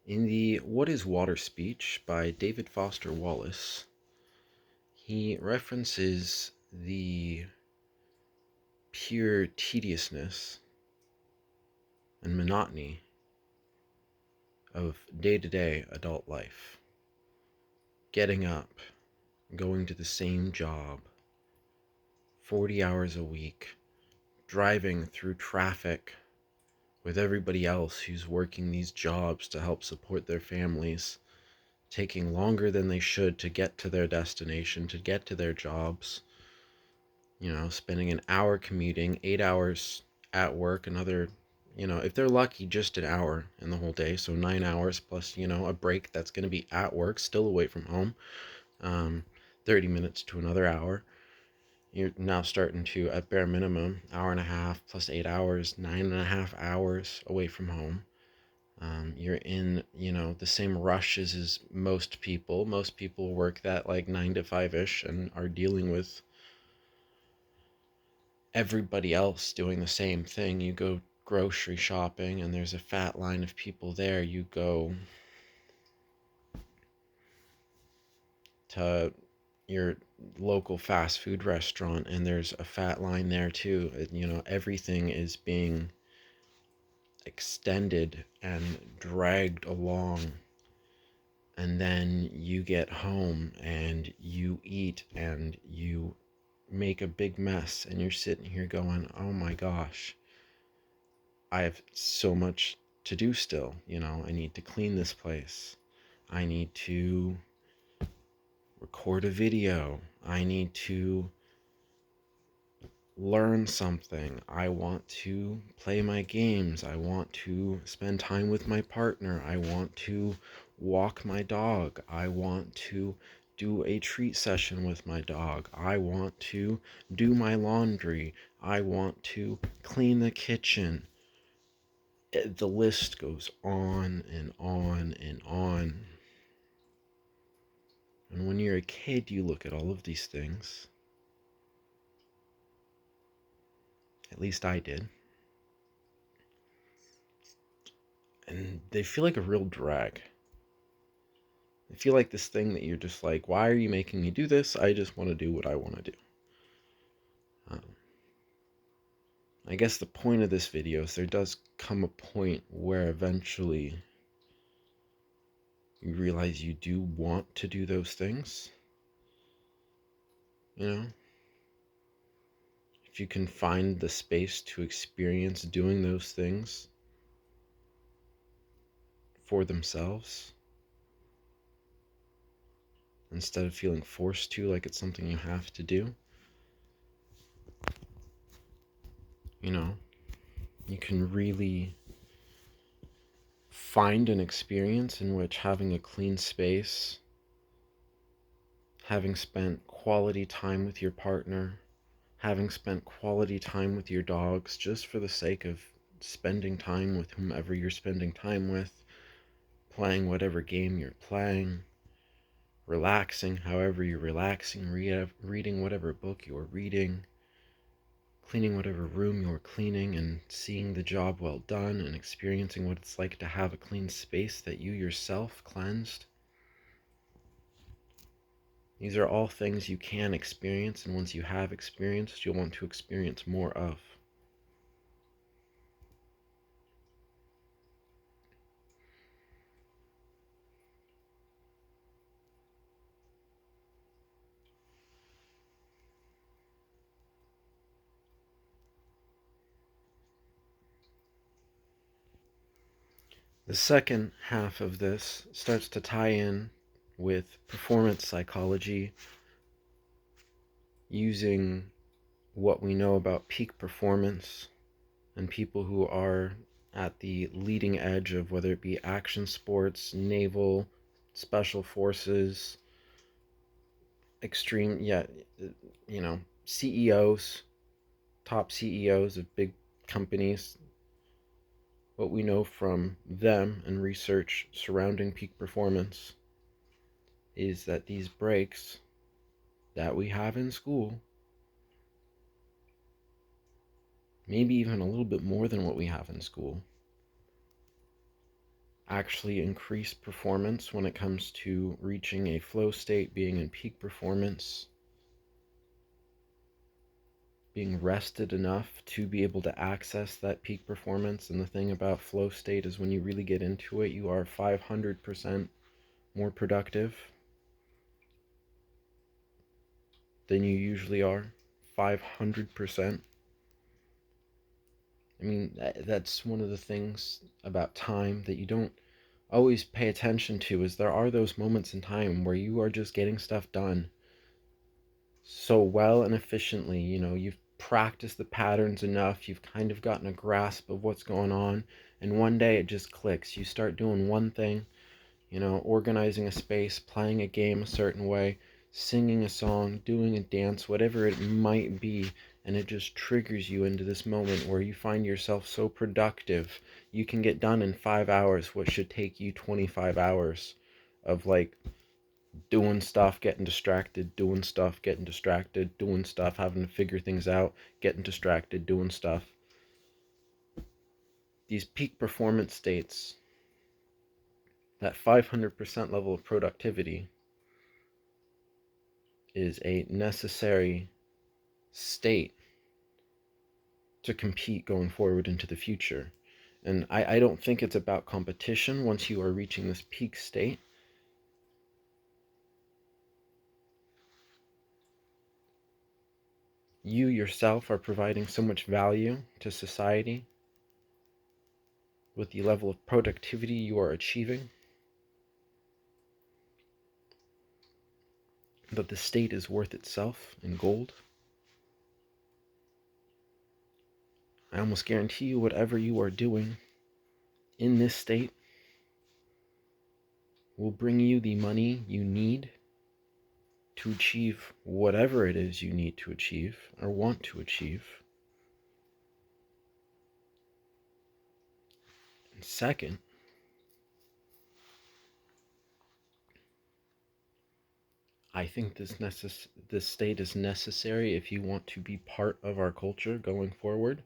In the What is Water speech by David Foster Wallace, he references the pure tediousness and monotony of day to day adult life. Getting up, going to the same job, 40 hours a week, driving through traffic with everybody else who's working these jobs to help support their families, taking longer than they should to get to their destination, to get to their jobs. Spending an hour commuting, 8 hours at work, another, if they're lucky, just an hour in the whole day. So 9 hours plus, a break that's going to be at work, still away from home. Um, 30 minutes to another hour. You're now starting to, at bare minimum, hour and a half plus 8 hours, 9.5 hours away from home. You're in, the same rushes as most people. Most people work that like 9 to 5 ish and are dealing with everybody else doing the same thing. You go grocery shopping and there's a fat line of people there. You go to your local fast food restaurant and there's a fat line there too. Everything is being extended and dragged along. And then you get home and you eat and you make a big mess and you're sitting here going, oh my gosh, I have so much to do still. I need to clean this place. I need to record a video. I need to learn something. I want to play my games. I want to spend time with my partner. I want to walk my dog. I want to do a treat session with my dog. I want to do my laundry. I want to clean the kitchen. The list goes on and on and on. And when you're a kid, you look at all of these things. At least I did. And they feel like a real drag. They feel like this thing that you're just like, why are you making me do this? I just want to do what I want to do. Um, I guess the point of this video is there does come a point where eventually you realize you do want to do those things. If you can find the space to experience doing those things for themselves instead of feeling forced to, like it's something you have to do, you can really find an experience in which having a clean space, having spent quality time with your partner, having spent quality time with your dogs just for the sake of spending time with whomever you're spending time with, playing whatever game you're playing, relaxing however you're relaxing, reading whatever book you're reading, cleaning whatever room you're cleaning, and seeing the job well done and experiencing what it's like to have a clean space that you yourself cleansed. These are all things you can experience, and once you have experienced, you'll want to experience more of. The second half of this starts to tie in with performance psychology, using what we know about peak performance and people who are at the leading edge of whether it be action sports, naval, special forces, extreme, CEOs, top CEOs of big companies. What we know from them and research surrounding peak performance is that these breaks that we have in school, maybe even a little bit more than what we have in school, actually increase performance when it comes to reaching a flow state, being in peak performance, being rested enough to be able to access that peak performance. And the thing about flow state is when you really get into it, you are 500% more productive than you usually are. 500%. I mean, that's one of the things about time that you don't always pay attention to, is there are those moments in time where you are just getting stuff done so well and efficiently. You've practiced the patterns enough, you've kind of gotten a grasp of what's going on, and one day it just clicks. You start doing one thing, organizing a space, playing a game a certain way, singing a song, doing a dance, whatever it might be, and it just triggers you into this moment where you find yourself so productive. You can get done in 5 hours what should take you 25 hours of doing stuff, getting distracted, doing stuff, getting distracted, doing stuff, having to figure things out, getting distracted, doing stuff. These peak performance states, that 500% level of productivity, is a necessary state to compete going forward into the future. And I don't think it's about competition once you are reaching this peak state. You yourself are providing so much value to society with the level of productivity you are achieving that the state is worth itself in gold. I almost guarantee you, whatever you are doing in this state will bring you the money you need to achieve whatever it is you need to achieve or want to achieve. And second, I think this state is necessary if you want to be part of our culture going forward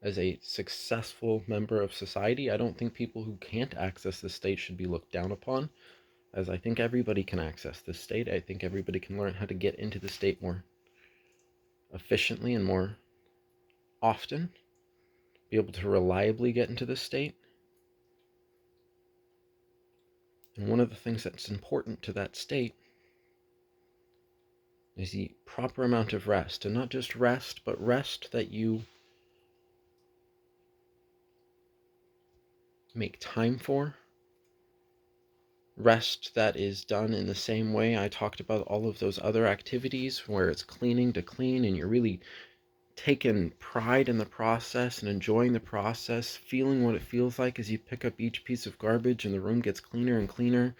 as a successful member of society. I don't think people who can't access this state should be looked down upon, as I think everybody can access this state. I think everybody can learn how to get into the state more efficiently and more often, be able to reliably get into this state. And one of the things that's important to that state is the proper amount of rest. And not just rest, but rest that you make time for. Rest that is done in the same way I talked about all of those other activities, where it's cleaning to clean and you're really taking pride in the process and enjoying the process, feeling what it feels like as you pick up each piece of garbage and the room gets cleaner and cleaner.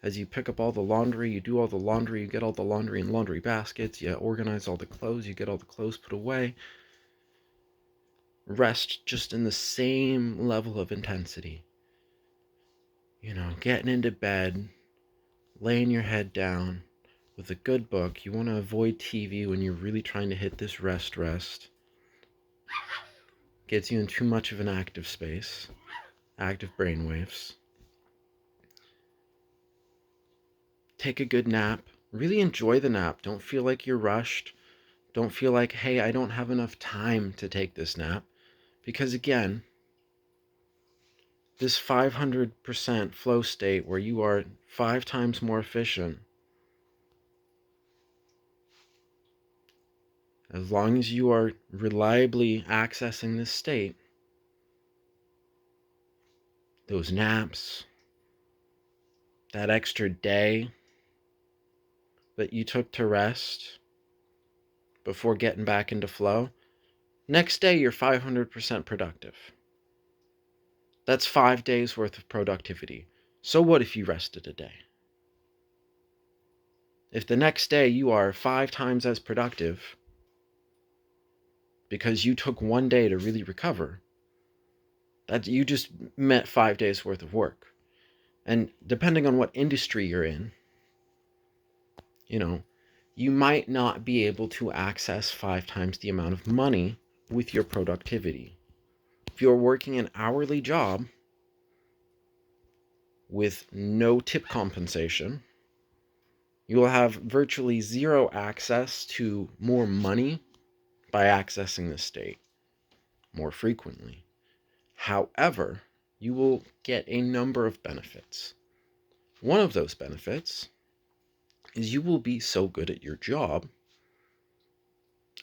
As you pick up all the laundry, you do all the laundry, you get all the laundry in laundry baskets, you organize all the clothes, you get all the clothes put away. Rest just in the same level of intensity. Getting into bed, laying your head down with a good book. You want to avoid TV when you're really trying to hit this rest. Gets you in too much of an active space, active brainwaves. Take a good nap. Really enjoy the nap. Don't feel like you're rushed. Don't feel like, hey, I don't have enough time to take this nap. Because again, this 500% flow state where you are 5 times more efficient, as long as you are reliably accessing this state, those naps, that extra day that you took to rest before getting back into flow, next day you're 500% productive. That's 5 days worth of productivity. So what if you rested a day? If the next day you are 5 times as productive because you took one day to really recover, that you just met 5 days worth of work. And depending on what industry you're in, you might not be able to access 5 times the amount of money with your productivity. If you're working an hourly job, with no tip compensation. You will have virtually zero access to more money by accessing this state more frequently. However, you will get a number of benefits. One of those benefits is you will be so good at your job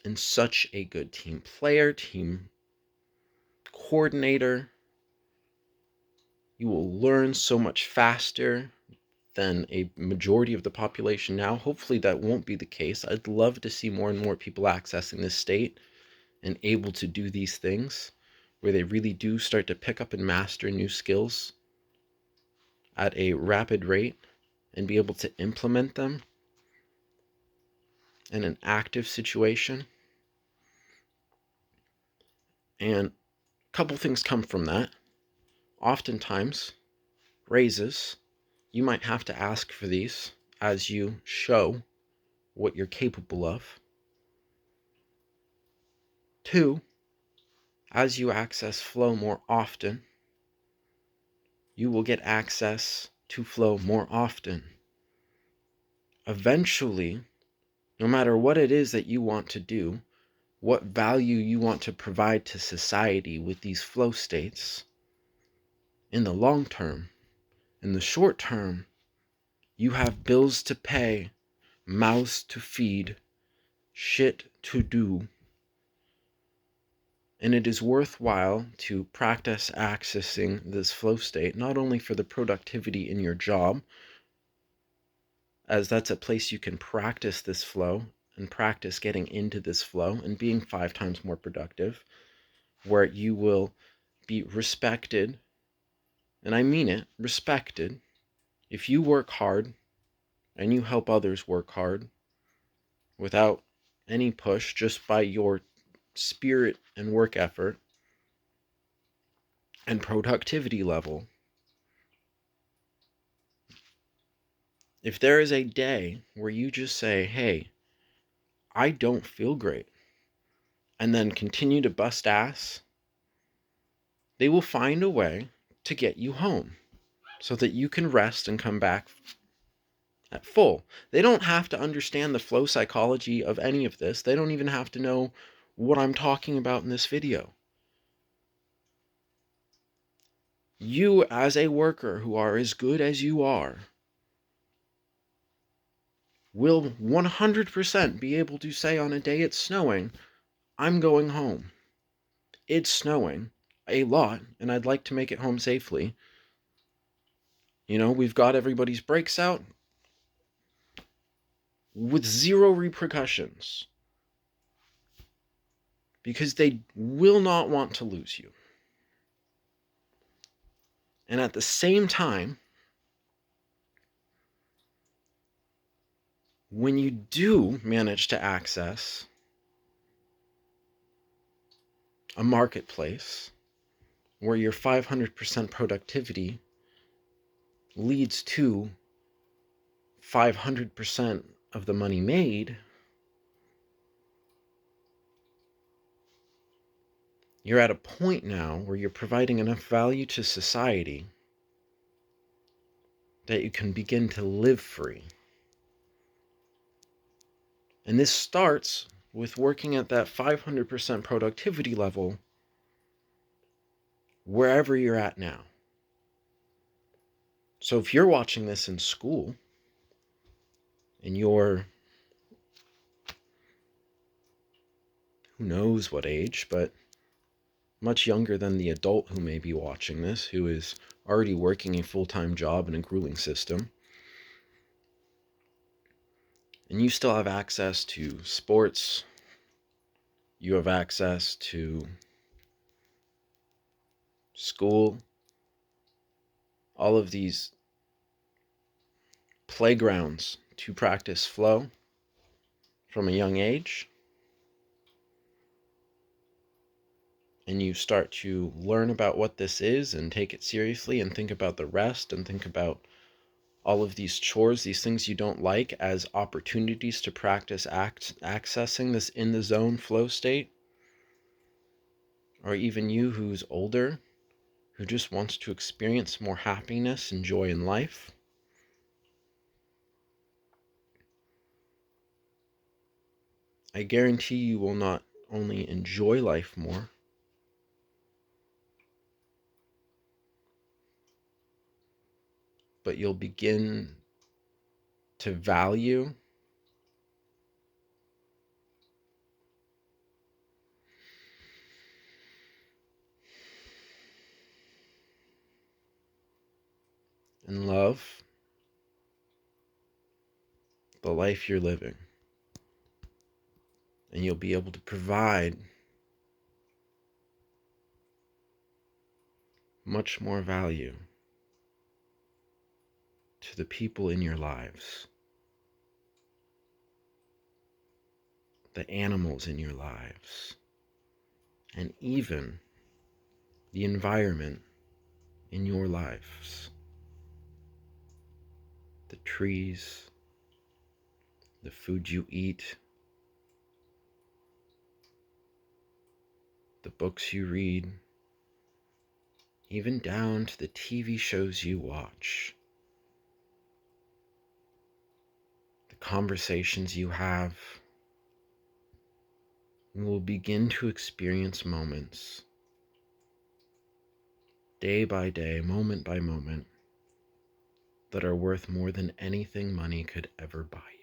and such a good team player, team coordinator. You will learn so much faster than a majority of the population now. Hopefully that won't be the case. I'd love to see more and more people accessing this state and able to do these things where they really do start to pick up and master new skills at a rapid rate and be able to implement them in an active situation. And a couple things come from that. Oftentimes, raises, you might have to ask for these as you show what you're capable of. 2, as you access flow more often, you will get access to flow more often. Eventually, no matter what it is that you want to do, what value you want to provide to society with these flow states, in the long term, in the short term, you have bills to pay, mouths to feed, shit to do. And it is worthwhile to practice accessing this flow state, not only for the productivity in your job, as that's a place you can practice this flow and practice getting into this flow and being 5 times more productive, where you will be respected, and I mean it, respected. If you work hard and you help others work hard without any push, just by your spirit and work effort and productivity level, if there is a day where you just say, hey, I don't feel great, and then continue to bust ass, they will find a way to get you home so that you can rest and come back at full. They don't have to understand the flow psychology of any of this. They don't even have to know what I'm talking about in this video. You, as a worker who are as good as you are, will 100% be able to say on a day it's snowing, I'm going home. It's snowing a lot, and I'd like to make it home safely. You know, we've got everybody's brakes out with zero repercussions because they will not want to lose you. And at the same time, when you do manage to access a marketplace where your 500% productivity leads to 500% of the money made, you're at a point now where you're providing enough value to society that you can begin to live free. And this starts with working at that 500% productivity level wherever you're at now. So if you're watching this in school and you're, who knows what age, but much younger than the adult who may be watching this, who is already working a full-time job in a grueling system, and you still have access to sports, you have access to school, all of these playgrounds to practice flow from a young age, and you start to learn about what this is and take it seriously and think about the rest and think about all of these chores, these things you don't like, as opportunities to practice accessing this in the zone flow state, or even you who's older who just wants to experience more happiness and joy in life, I guarantee you will not only enjoy life more, but you'll begin to value and love the life you're living. And you'll be able to provide much more value to the people in your lives, the animals in your lives, and even the environment in your lives. The trees, the food you eat, the books you read, even down to the TV shows you watch, the conversations you have. You will begin to experience moments, day by day, moment by moment, that are worth more than anything money could ever buy you.